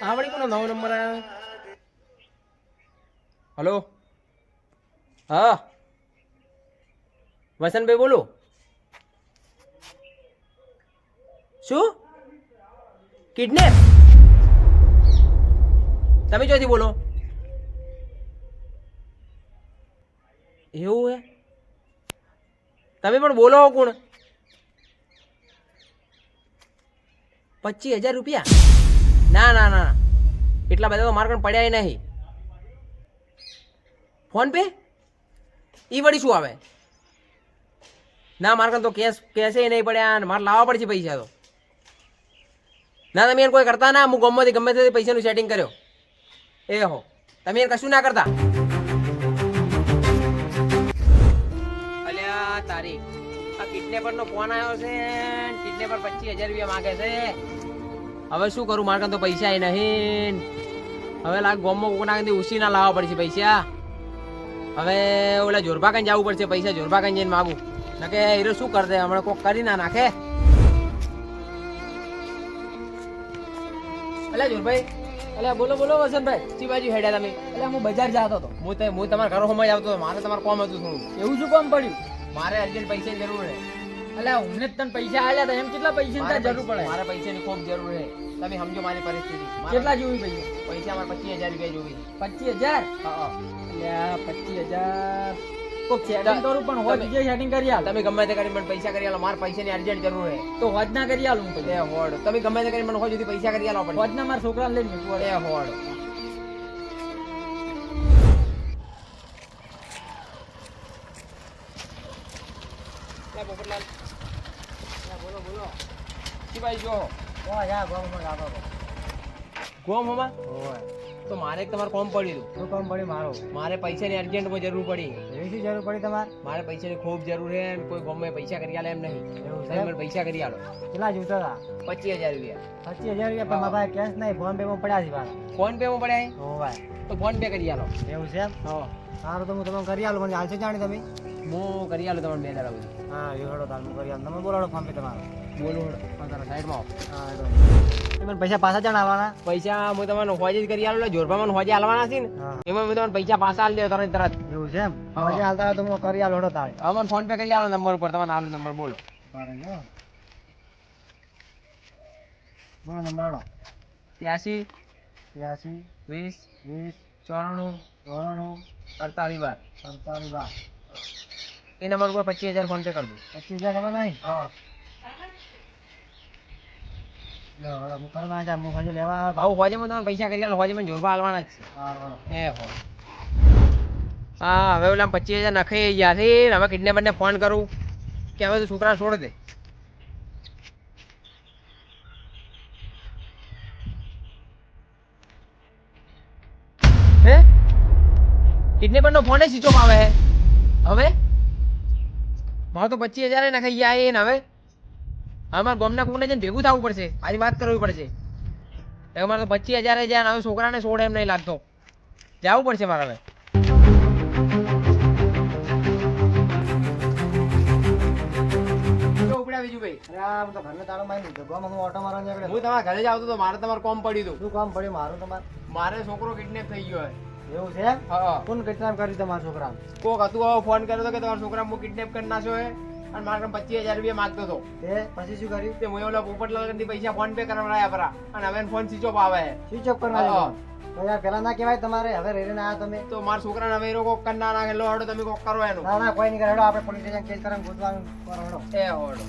આ વળી કોનો નવો નંબર આવ્યો? હલો, હા વસંતભાઈ બોલો. શું કિડનેપ? તમે ક્યાંથી બોલો? એવું હે? તમે પણ બોલો કોણ? 25,000 રૂપિયા? ના ના ના, એટલા બધા તો મારા કણ પડ્યા નહીં. ફોન પે ઈ વળી શું આવે? ના મારા કણ તો કેસે નહીં પડ્યા ને મારે લાવવા પડશે પૈસા તો. ના તમે એને કોઈ કરતા ના, હું ગમમાંથી ગમે તે પૈસાનું સેટિંગ કર્યો. એ હો, તમે એને કશું ના કરતા. અલ્યા તારી આ કિડનેપરનો ફોન આવ્યો છે. કિડનેપર 25,000 રૂપિયા માંગે છે. હવે શું કરું? મારા કાન તો પૈસા નહીં. હવે લાગ ગોમમાં કોના ઉસી ના લાવવા પડશે પૈસા. હવે ઓલા જોરબા કઈ જવું પડશે પૈસા. જોરબા કઈ જઈને માગું ના કે હીરો શું કરશે હમણાં કોક કરી ના નાખે. અલ્યા જોરભાઈ, અલ્યા બોલો બોલો વસંતભાઈ. સી બાજુ હેડ્યા તમે? અલ્યા હું બજાર જતો હતો. હું તમારા ઘરો સમય આવતો હતો. મારે તમારે કોમ હતું થોડું. એવું શું કામ પડ્યું? મારે અર્જન્ટ પૈસાની જરૂર છે. અલ્યા અમને જ તને પૈસા આલ્યા હતા, એમ કેટલા પૈસાની જરૂર પડે? મારે પૈસાની ખૂબ જરૂર છે. તમે સમજો મારી પરિસ્થિતિ. કેટલા જોવી પૈસા? પૈસા મારે 25,000 રૂપિયા જોવી. 25,000? હા. અલ્યા 25,000 કોક સેટિંગ કરું પણ હોજ જે સેટિંગ કરી આલ. તમે ગમે તે કરી મને પૈસા કરી આલો. મારે પૈસાની અર્જન્ટ જરૂર છે. તો હોજ ના કરી આલું હું એ હોડ તમે ગમે તે કરી મને હોજ સુધી પૈસા કરી આલો. હોજ ના મારા છોકરાને લઈને મૂકવા. એ હોડ પોપટલાલ બોલો બોલો. કી ભાઈ જો ગોમ હમા તો મારે એક તમારે કોમ પડ્યું. શું કામ પડ્યું મારો? મારે પૈસાની અર્જન્ટમાં જરૂર પડી. એવી શું જરૂર પડી તમારે? મારે પૈસાની ખૂબ જરૂર છે ને કોઈ ગમે પૈસા કરી આલે એમ નહીં. તમે મને પૈસા કરી આલો. કેટલા જોતા હતા? 25,000 રૂપિયા. 25,000 રૂપિયા? પણ મારા પાસે કેશ નહીં, ફોન પે માં પડ્યા છે મારા. ફોન પે માં પડ્યા? હો ભાઈ. તો ફોન પે કરી આલો. એવું છે એમ? હા સારું તો હું તમને કરી આલું. મને હાલશે જાણી તમે? હું કરી આલો તમને 2 દાડા સુધી. હા એ હડો તાર હું કરી આલું. તમે બોલાડો ફોન પે તમારો. બોલો તારા સાઈડમાં હા હડો. મને પૈસા પાછા જાણ આવવાના? પૈસા હું તમને હોજે જ કરી આલો. જોરબા મને હોજે આલવાના છે ને એમાં હું તમને પૈસા પાછા આલી દેવ તરત. એવું છે એમ? પૈસા હાલતા હોય તો હું કરી આલું. હડો તારે હવે મને ફોન પે કરી આલો નંબર ઉપર. તમારો આલો નંબર બોલો. બોલો નંબર હડો. 83 83 20 20 94 94 48 47 એ નંબર ઉપર 25,000 ફોન પે કરી દો. 25,000 ખબર નહીં? હા. હું કરવા જા હું હજુ લેવા ભાવ હોજે હું તમને પૈસા કરી આલો. હોજે મને જોરબા આલવાના જ છે. હા એ હો હા. હવે ઓલા 25,000 નખાઈ ગયા છે. હવે કિડનેપરને ફોન કરું કે હવે તો છોકરા છોડ દે. હે કિડનેપરનો ફોન સ્વિચ ઓફ આવે છે. હવે મારે તો 25,000 નખાઈ ગયા ને. હવે મારા ગામના કોને જઈને ભેગું થવું પડશે. આજે વાત કરવી પડશે. હવે મારે તો 25,000 જાય. હવે છોકરાને છોડે એમ નહીં લાગતો. જવું પડશે મારે હવે. બીજું ભાઈ હું તો ઘરને તાળો મારી લીધો. ગામમાં હું ઓટો મારવા નીકળ્યો. હું તમારા ઘરે જ આવતો હતો. મારે તમારે કોમ પડ્યું હતું. શું કામ પડ્યું મારું તમારે? મારે છોકરો કિડનેપ થઈ ગયો છે. એવું છે એમ? હા કોણ કિડનેપ કર્યું તમારા છોકરા? કોક હતું હવે ફોન કર્યો હતો કે તમારા છોકરા હું કિડનેપ કરી નાખ્યો છે અને મારા 25,000 રૂપિયા માંગતો હતો. તે પછી શું કર્યું? તે હું ઓલા પોપટલાલ થી પૈસા ફોન પે કરાવડાયા પરા અને હવે ફોન સ્વિચ ઓફ આવે છે. સ્વિચ ઓફ કરવા આવ્યો? તો યાર પેલા ના કહેવાય તમારે? હવે રેડીને આવ્યા તમે તો મારા છોકરાને હવે એ લોકો કોક કરી ના નાખે. લો હડો તમે કોક કરો એનું. ના ના કોઈ નહીં કરે. હેડો આપણે પોલીસ સ્ટેશન કેસ કરીને ગોતવાનું કરો. હેડો. એ હોડો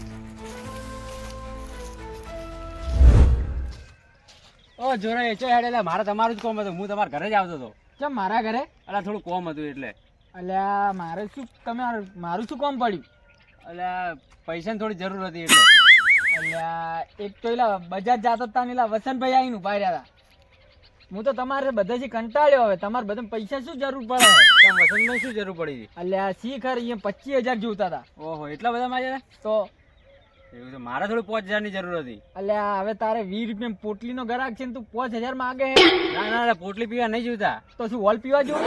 ઓ જોરાઈ ચો હેડેલા. મારે તમારું જ કોમ હતું. હું તમારા ઘરે જ આવતો હતો. કેમ મારા ઘરે? અલા થોડું કોમ હતું એટલે. અલ્યા મારે શું મારું શું કામ પડ્યું? અલા પૈસાની થોડી જરૂર હતી એટલે. અલ્યા એક તો એલા બજાર જાતો તા ને એલા વસંતભાઈ આવીને ઉભા રહ્યા હતા. હું તો તમારે બધાથી કંટાળ્યો. હવે તમારે બધા પૈસા શું જરૂર પડે? કેમ વસંતભાઈ શું જરૂર પડી હતી? અલ્યા શી ખર અહીંયા 25,000 જોતા હતા. ઓહો એટલા બધા માર્યા તો એવું છે? મારે થોડું 5,000 ની જરૂર હતી. અલ્યા હવે તારે 20 રૂપિયા પોટલીનો ગ્રાહક છે ને તું 5,000 માંગે? ના ના ના પોટલી પીવા નહીં જોતા. તો શું હોલ પીવા જેવું?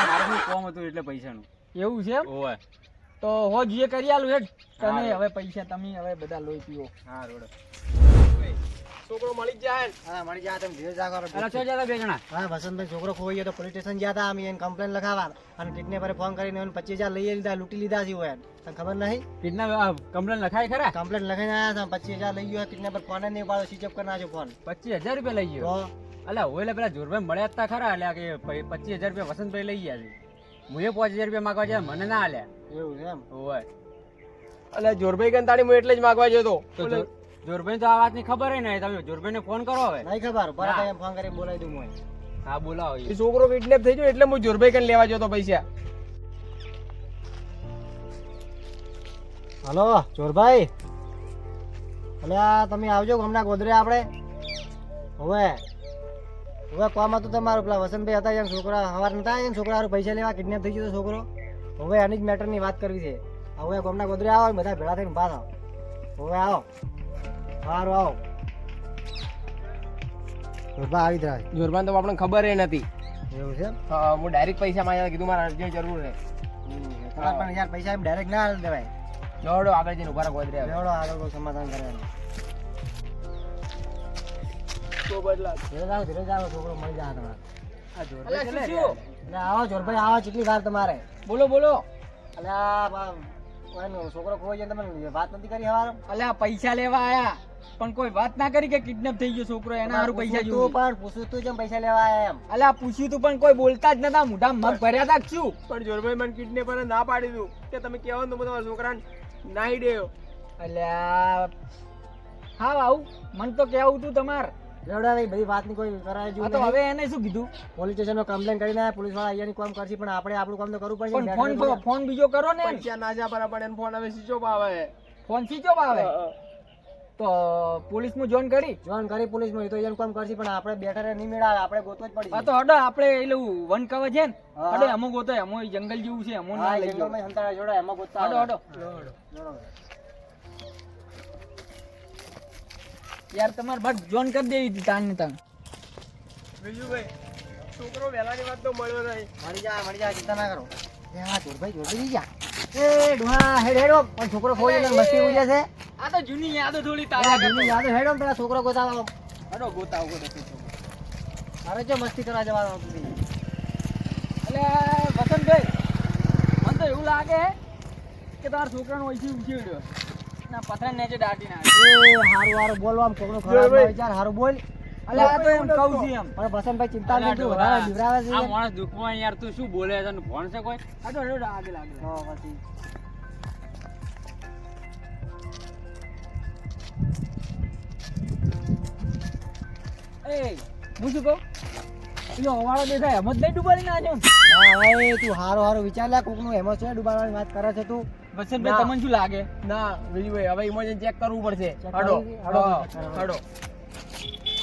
મારે થોડું કોમ હતું એટલે પૈસાનું. એવું છે એમ? ઓય તો હો જે કરી આલું હેડ. તમે હવે પૈસા તમે હવે બધા લોહી પીવો. હા રોડ છોકરો મળી જ જાય. હા મળી જાય તમે ધીરે જાગો અલા ચો જતા બે જણા હા વસંતભાઈ છોકરો ખોઈ ગયો તો પોલીસ સ્ટેશન ગયા હતા અમે એને કમ્પ્લેન લખાવા અને કિડનેપરે ફોન કરીને એને 25,000 લઈ લીધા લૂંટી લીધા છે હોય તને ખબર નહીં કિડના કમ્પ્લેન લખાય ખરા કમ્પ્લેન લખાઈને આવ્યા હતા 25,000 લઈ ગયો કિડનેપર ફોન જ નહીં પાડો સ્વિચ ઓફ કરી નાખ્યો ફોન 25,000 રૂપિયા લઈ ગયો તો અલા ઓલે પેલા જોરભાઈ મળ્યા જ તા ખરા એટલે કે 25,000 રૂપિયા વસંતભાઈ લઈ ગયા છે હું 5,000 રૂપિયા માંગવા જાય મને ના આલ્યા એવું છે એમ ઓય એટલે જોરભાઈ કંતાળી હું એટલે જ માગવા ગયો તો. તો જોરભાઈ તો આ વાતની ખબર ય નહીં તમે જોરભાઈને ફોન કરો હવે નહીં ખબર ના. બરાબર એમ ફોન કરીને બોલાવી દઉં હું હા બોલાવો એ છોકરો કિડનેપ થઈ ગયો એટલે હું જોરભાઈ કને લેવા ગયો તો પૈસા. હલો ચોરભાઈ અલે આ તમે આવજો હમણાં ગોદરે આપણે હવે હવે કોમ હતું તમારું પેલા વસંતભાઈ હતા એમ છોકરા સવાર નતા આવ્યા એમ છોકરા હારું પૈસા લેવા કિડનેપ થઈ ગયો તો છોકરો હવે આની જ મેટરની વાત કરવી છે હવે હમણાં ગોદરે આવો બધા ભેળા થઈને બહાર આવો હવે આવો સારું આવો ચોરભાઈ આવી રહ્યા જોરભાઈ તો આપણને ખબર ય નથી. એવું છે એમ? હા, હું ડાયરેક્ટ પૈસા માંગ્યા કીધું મારે અર્જન્ટ જરૂર છે. તમારે પણ યાર પૈસા એમ ડાયરેક્ટ ના હાલ દેવાય જોડો આગળ જઈને ઉભા રહો ગોદરે આવે. લેવડો આગળ કોઈ સમાધાન કરવાનું તો બદલા. ધીરે જાઓ છોકરો મળી જાય તમારે આ અલા, જોરભાઈ શું ચલે થયું? એટલે આવો ચોરભાઈ આવો કેટલી વાર તમારે બોલો બોલો. અલ્યા એનો છોકરો ખોઈ જાય તમે વાત નથી કરી હવારે અલ્યા પૈસા લેવા આયા પણ કોઈ વાત ના કરી કે કિડનેપ થઈ ગયો છોકરો એના હારું પૈસા તું જોયું. પણ પૂછ્યું તું જેમ પૈસા લેવા આયા એમ અલ્યા પૂછ્યું તું પણ કોઈ બોલતા જ નતા મોઢા મગ ભર્યા તા કે શું? પણ જોરભાઈ મને કિડનેપર ના પાડી દીધું કે તમે કહેવાનું તો તમારા છોકરાને નાહી દેયો. અલ્યા હા આવું મને તો કેવું તું તમાર. લેવડા નહીં બધી વાતની કોઈ કરાય આ જો તો હવે એને શું કીધું? પોલીસ સ્ટેશનમાં કમ્પ્લેન કરીને આયા પોલીસ વાળા અહીંયાની કામ કરશે પણ આપણે આપણું કામ તો કરવું પડશે પણ ને. ફોન ફોન બીજો કરો ને. પૈસા ના જા બરાબર એને ફોન હવે સ્વિચ ઓફ આવે. ફોન સ્વિચ ઓફ આવે તો પોલીસમાં જોઈન કરી. જોન કરી પોલીસમાં એ તો અહીંયાનું કામ કરશે પણ આપણે બેઠા નહીં મેળા આપણે ગોતવો જ આ પડશે તો હડો આપણે એલું વન કવર છે ને હા. હડો એમો ગોતો એમો જંગલ જેવું છે એમો ના હા લઈ ગયો. જંગલમાં સંતાડા જોડે એમાં ગોતતા હડો હડો જોડો. યાર તમારે બસ જોઈન કરી દેવી હતી તાન ને તાન. બીજું ભાઈ છોકરો વહેલાની વાત તો મળ્યો નહીં. મળી જા ચિંતા ના કરો એ હા ચોરભાઈ જોડે જા એ ડોહા હેડ હેડો પણ છોકરો ખોઈ જાય મસ્તી ઉજે છે આ તો જૂની યાદો થોડી તારા તાજા ઘરની યાદ હેડો ને પેલા છોકરો ગોતાવો હડો ગોતાવ ગોતો. અરે જો મસ્તી કરવા જવાનો એટલે વસંતભાઈ મને તો એવું લાગે કે તમારા છોકરાનો ઓછી ઉછેડ્યો ના પથરા નેચે દાટી ના. હારું હારું બોલવા કોકનો ખરાબ ના વિચાર હારું બોલ અલે આ તો એમ કહું છું એમ. પણ વસંતભાઈ ચિંતા અલા નહીં તું ડોહા, વધારે બિવરાવે છે આ માણસ દુઃખમાં યાર તું શું બોલે તને ફોન છે કોઈ હડો હડો આગળ આગળ. તો પછી એ હું શું કહું પેલો હવાળો દેખાય એમ જ નહીં ડૂબાડી નાખ્યો. ના હવે તું હારું હારું વિચાર લે કોકનું એમ છે ડૂબાડવાની વાત કરે છે તું વસંતભાઈ તમને શું લાગે? ના બીજુભાઈ હવે ઇમોજન ચેક કરવું પડશે. Check હડો કરી? હડો, હા, check કરો. હડો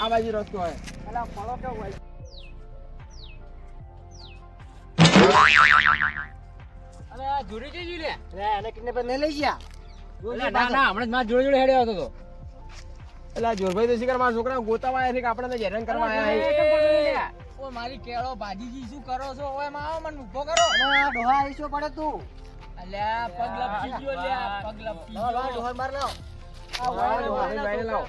આ બાજુ રસ્તો હોય. અલા ફળો કેવો હોય? અરે આ જોડે જઈ લે લે એને કિડનેપર નહીં લઈ ગયા અલા ના ના હમણાં જ મારા જોડે જોડે હેડ્યો હતો તો એટલે આ જોરભાઈ તો શિકાર મારા છોકરા ગોતાવા આવ્યા છે કે આપણે તો હેરાન કરવા આવ્યા છે. ઓ મારી કેળો ભાજીજી શું કરો છો? ઓય માં આવો મને ઊભો કરો. અને આ ડોહા આવી શું પડે તું અલ્યા પગ લપસી ગયો લ્યા પગ લપસી લાવ, લાવ, ગયો. ડોહા માર લાવ આ ઓય ડોહાને ભાઈને લાવો.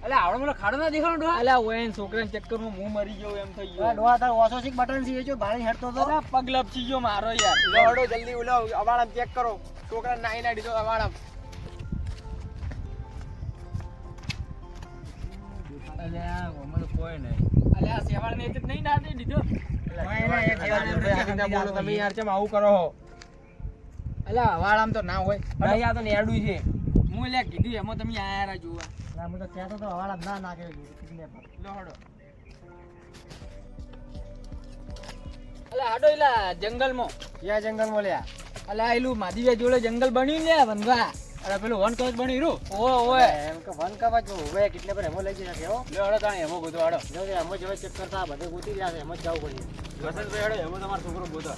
અલે આવડો મને ખાડો ના દેખાડો ડોહા અલ્યા ઓય છોકરાના ચક્કરમાં હું મરી ગયો એમ થઈ આ ગયો. ડોહા તાર ઓસો સિક બટન છે એ જો ભાળી હેડતો તો અલ્યા પગ લપસી ગયો મારો યાર. લો હડો જલ્દી ઉલાવ અવાડામ ચેક કરો. છોકરા નાઈ ના દીધો અવાડામ. અલ્યા ઓમાં તો કોઈ નહીં અલ્યા સેવાળ ને નહીં નાટી દીધો. જોરભાઈ બોલો તમે યાર કેમ આવું કરો છો? અલ્યા હવાળામ તો ના હોય. નહીં આ તો નેડું છે. હું લ્યા કીધું એમાં તમે આયા રા જોવા. ના હું તો કહેતો તો હવાડા ના નાખે કિડનેપર લો હડો. અલ્યા હાડો એલા જંગલમાં. ક્યાં જંગલમાં લ્યા અલ્યા એલું માધીભાઈ જોડે જંગલ બન્યું ને વનવા. અરે પેલું વન કવચ બની રહ્યું ઓય ઓય. એમ કે વન કવચ જો હવે કિડનેપર એમો લઈ જશે કેવો લે હડો તાણે એમો ગોતો હડો જો કે એમો જોડે ચેક કરતા બધે ગોતી રહ્યા છે એમ જ જવું પડશે વસંતભાઈ હડો એમો તમારો છોકરો ગોતો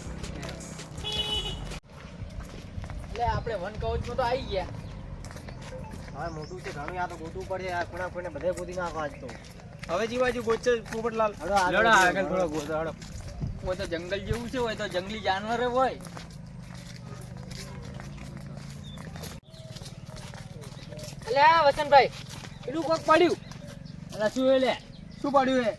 એટલે આપણે વન કવચમાં તો આવી ગયા. હવે મોટું છે ઘણું આ તો ગોતવું પડશે આ ખૂણા ખૂણે બધે ગોતી નાખો આજ તો હવે જીવાજી ગોચે પોપટલાલ. હડો લડો આગળ થોડો ગોતો હડો હોય તો જંગલ જેવું છે હોય તો જંગલી જાનવર હોય. અલ્યા વસંતભાઈ પેલું કોક પડ્યું. અલ્યા શું એ લે શું પડ્યું હે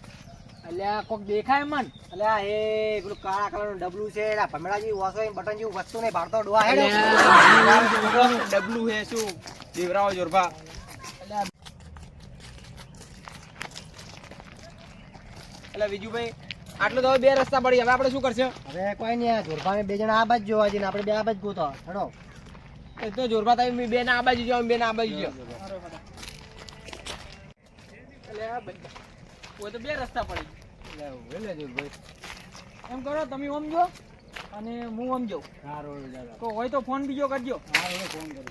અલ્યા કોક દેખાય મન અલ્યા એ પેલું કાળા કલરનું ડબલું છે એલા ભમરા જેવું વાસો બટન જેવું વસ્તુ નહીં ભારતો ડોહા હેડો ડબલું હે શું દેવરાવો જોરભા એટલે વિજુભાઈ આટલો તો હવે બે રસ્તા પડી હવે આપણે શું કરશે હવે કોઈ નહીં જોરભાને બે જણા આ બાજુ જોવા જઈને આપણે બે આ બાજુ ગોતો હેડો એ તો જોરભા તમે બે ના આ બાજુ જાઓ બે ના આ બાજુ જાઓ અલ્યા ભાઈ ઓ તો બે રસ્તા પડી એમ કરો તમે ઓમ જો અને હું ઓમ જાઉં તો હોય તો ફોન બીજો કરજો ફોન કરું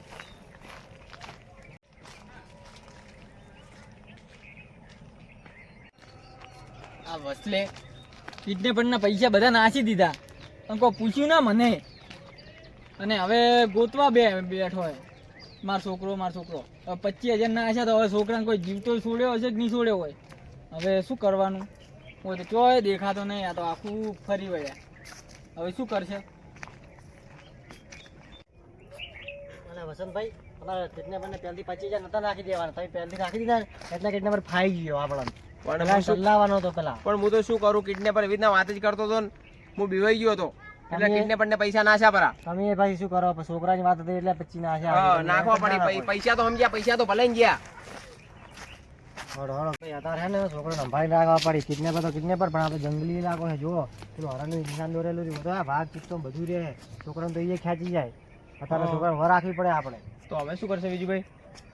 આ વસલે કિડનેપરના પૈસા બધા નાસી દીધા અને કોઈ પૂછ્યું ના મને અને હવે ગોતવા બેઠો હોય મારો છોકરો હવે 25,000 ના આશા તો હવે છોકરાને કોઈ જીવતો છોડ્યો હશે કે નહીં છોડ્યો હોય હવે શું કરવાનું હોય તો ચોય દેખાતો નહીં આ તો આખું ફરી વળ્યા હવે શું કરશે અને વસંતભાઈ અમારા કિડનેપરને પહેલથી 25,000 નતા નાખી દેવાના તમે પહેલથી નાખી દીધા ને એટલે કિડનેપર ફાઈ ગયો આપણને પણ ચલાવવાનો હતો પેલા પણ હું તો શું કરું કિડનેપર એવી રીતના વાત જ કરતો હતો ને હું બીવાઈ ગયો હતો એટલે તમે- કિડનેપર ને પૈસા નાખ્યા પરા તમે ભાઈ શું કરો છોકરાની વાત હતી એટલે 25 ના આશા હા, નાખવા પડી પૈસા તો સમજ્યા પૈસા તો ભલે ને ગયા હળો ભાઈ અત્યારે હે ને છોકરો સંભાળી રાખવા પડી કિડનેપર તો કિડનેપર પણ આ તો જંગલી ઇલાકો છે જુઓ પેલું હરણનું નિશાન દોરેલું છે બધું આ ભાગ ચીકતો બધું રહે છોકરાને તો એ ખેંચી જાય અત્યારે હા. છોકરાને વર રાખવી પડે આપણે તો હવે શું કરશે બીજુભાઈ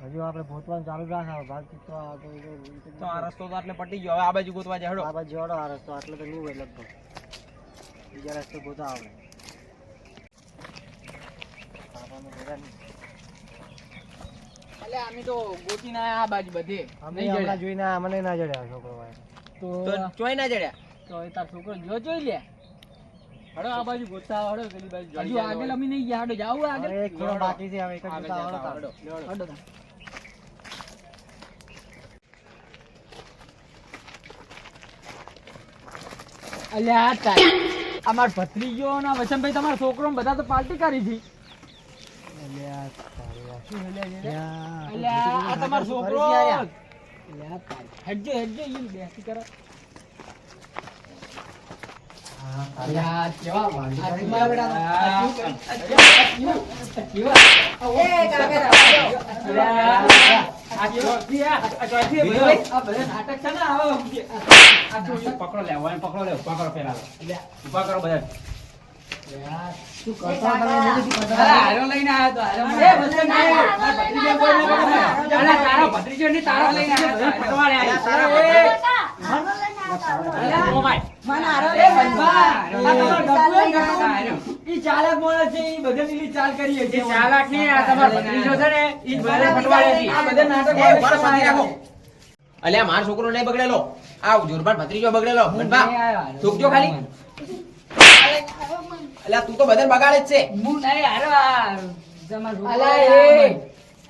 હજુ આપણે ગોતવાનું ચાલુ રાખે ભાગ ચીકતો તો આ રસ્તો તો એટલે પટી ગયો હવે આ બાજુ ગોતવા જાય હેડો આ બાજુ જોડો આ રસ્તો આટલો તો નહીં હોય લગભગ બીજા રસ્તે ગોતા આપણે એટલે અમે તો ગોતીને આયા આ બાજુ બધે અમે નહીં હમણાં જડ્યા. જોઈને અમને ના જડ્યા છોકરો ભાઈ તો તો ચોય ના જડ્યા તો એ તાર છોકરો જો જોઈ લે હડો આ બાજુ ગોતતા હડો પેલી બાજુ હજુ આગળ અમે નહીં ગયા હડો જાવું આગળ હવે એક થોડો બાકી છે હવે એક જ આગળ ગોતા જતા આવડો હડો. હડો તાર. અલ્યા આ તાર અમાર ભત્રીજો ના વસંતભાઈ તમારો છોકરો ને બધા તો પાર્ટી કરી હતી અલ્યા આ તમારો છોકરો અલ્યા તાર. હેડજો હેડજો ઈ બેસી કરો અલ્યા કેવા વાંઢી આ તમારા બેટા આ શું આ કેવા આ કેવા આ બધા નાટક છે ને આવો આ પકડો લે વાય પકડો લે ઉભા કરો પેલા ઉભા કરો બધા શું કરતો તમે નહીં શું કરતો અરે હારો લઈને આવ્યો તો હારો એ વસંતભાઈ આ ભત્રીજો કોઈ ન પકડે અરે તારો ભત્રીજો ને તારો લઈને આવ્યો તો પકડવાને આવ્યો ઓ ભાઈ મને હારો એ બંધા આ તમારો ડબ્બો ઈ ચાલક મોણસ છે ઈ બધે લીલી ચાલ કરી છે ચાલક ની આ તમારો ભત્રીજો છે ને ઈ બધે પટવાડે છે આ બધે નાટક એ ઉભા રહો, શાંતિ રાખો. અલ્યા મારો છોકરો નહીં બગડેલો આ જોરબાર ભત્રીજો બગડેલો બનપા થૂકજો ખાલી અલ્યા તું તો બધે બગાડે જ છે હું નહીં હારો તમારો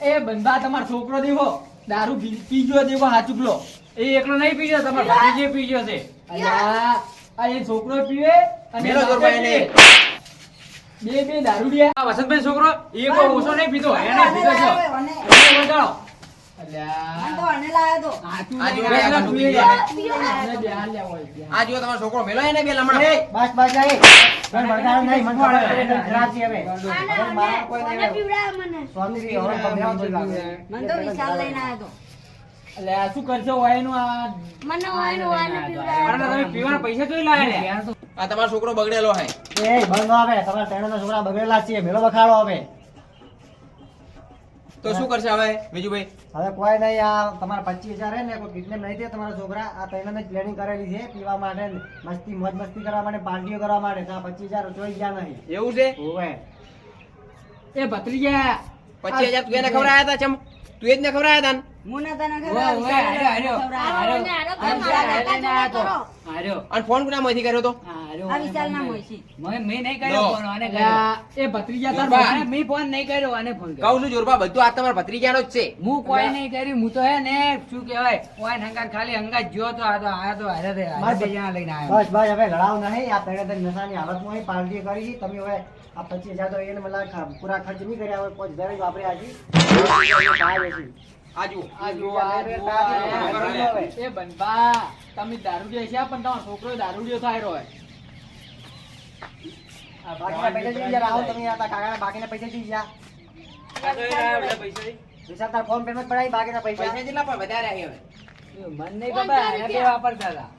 એ બંધા તમારો છોકરો દેવો દારૂ પીજો દેવો હાચુકલો એ એકલો નહીં પીજો તમારો ભત્રીજો પીજો છે અલ્યા આ એ છોકરો પીવે અને મેલો જોરબાર એને. બે દારૂડિયા આ વસંતભાઈ છોકરો એ કોઈ ઓછો નહીં પીધો એને પીધો છે એને વધારો અલ્યા હાચું આ નહીં જો આ હાચું બધું નહીં. પીવે. અને બેહાર લેવો હોય, બેહાર. આ જો તમારો છોકરો મેલો એને બે લમણા એ બસ બસ નહીં કોઈ ભડકાવાનું નહીં મને ખબર છે કે ખરાબ છે હવે હવે મારા કોઈ નહીં સ્વામીજી હવે પગલાં બોલ લાગે અલ્યા શું કરશો હોય એનું આ અરે તમે પીવાના પૈસા જોઈ લાયા લે આ તમારો છોકરો બગડેલો હે એ બંધ આવે તમારા ત્રણેયના છોકરા બગડેલા છે મેળો બખાડો હવે તો શું કરશે હવે બીજુભાઈ હવે કોઈ નહીં આ તમારા 25,000 હે ને કોઈ કિડનેપ નહીં થયા તમારા છોકરા આ ત્રણેયને જ પ્લાનિંગ કરેલી છે પીવા માટે મસ્તી મોજ મસ્તી કરવા માટે પાર્ટીઓ કરવા માટે તો આ 25,000 જોઈ ગયા નહીં એવું છે ઓવે એ ભત્રીજા 25,000 તું એને ખવડાયા હતા ચમ તું એ જ ને ખવડાયા હતા ને? અને ફોન કોના માંથી કર્યો તો મેં નહીં લો. એ ભત્રીજા તાર જોરબા. ભત્રીજા- મેં ફોન નહીં કર્યો અને ફોન કહું છું જોરબા બધું આ તમારા ભત્રીજાનો જ છે હું કોઈ નહીં કર્યું હું તો હે ને શું કહેવાય કોઈ હંગાત ખાલી હંગાત જ્યો તો આ તો હારે બે જણા લઈને આવ્યો બસ બસ હવે લડાવ નહીં આ ત્રણે નશાની હાલતમાં અહીં પાર્ટી કરી છે તમે હવે આ 25,000 તો એને મને પૂરા ખર્ચ નહીં કર્યા હવે 5,000 જ વાપર્યા છે આ જુઓ. આ જુઓ, એ બનપા તમે દારૂડિયા છે પણ તમારો છોકરો દારૂડિયો થાય રહ્યો હે. બાકીના પૈસા જોઈ યાર, આવો તમે આ કાકાના બાકીના પૈસા જોઈ જા. વિશાલ તાર ફોન પે માં જ પડાવી બાકીના પૈસા. પૈસા કેટલા પણ વધારે આવી હવે? મન નહીં બાબા, એને બે વાપરતા હતા.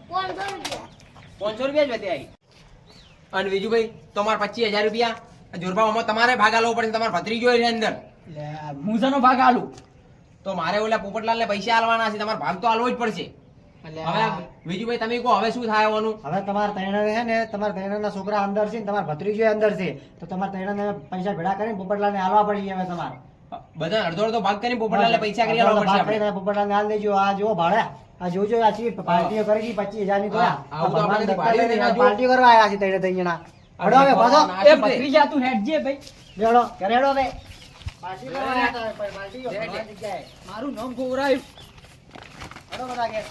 500 રૂપિયા જ વધે આવી. અને બીજું ભાઈ તમારે 25,000 રૂપિયા જોરબામાં તમારે ભાગ આલવો પડશે. તમારે ભત્રીજો છે અંદર, લે, હું શાનો ભાગ આલું? તો મારે ઓલા પોપટલાલ ને પૈસા આલવાના છે. તમારે ભાગ તો આલવો જ પડશે. હવે બીજું ભાઈ તમે કહો હવે શું થાય આવવાનું? હવે તમારા તૈણા છે ને, તમારા તૈણાના છોકરા અંદર છે ને તમારા ભત્રીજો અંદર છે, તો તમારા તૈણાને પૈસા ભેળા કરીને પોપટલાલને હાલવા પડી હવે તમારે. બધા અડધો અડધો ભાગ કરીને પોપટલાલ ને પૈસા કરી આલવા પડશે આપણે. પોપટલાલને હાલ દેજો. આ જો ભાડે આ જોજો, આ ચીજ પાર્ટીઓ કરી છે 25,000 ની. તો હા, આવું તો આપણે ભગવાન પાર્ટીઓ દત્તા દેવા જો. પાર્ટીઓ કરવા આવ્યા છે તૈણા તૈણા. હડો હવે પાછો એ ભત્રીજા તું હેડજે ભાઈ. બેડો ઘરે હેડો હવે. પાર્ટી કરવા આવ્યા હતા, પાર્ટીઓ હેડ, હેડ. જગ્યાએ. મારું નામ ગોરાયું. હડો બધા ઘેર.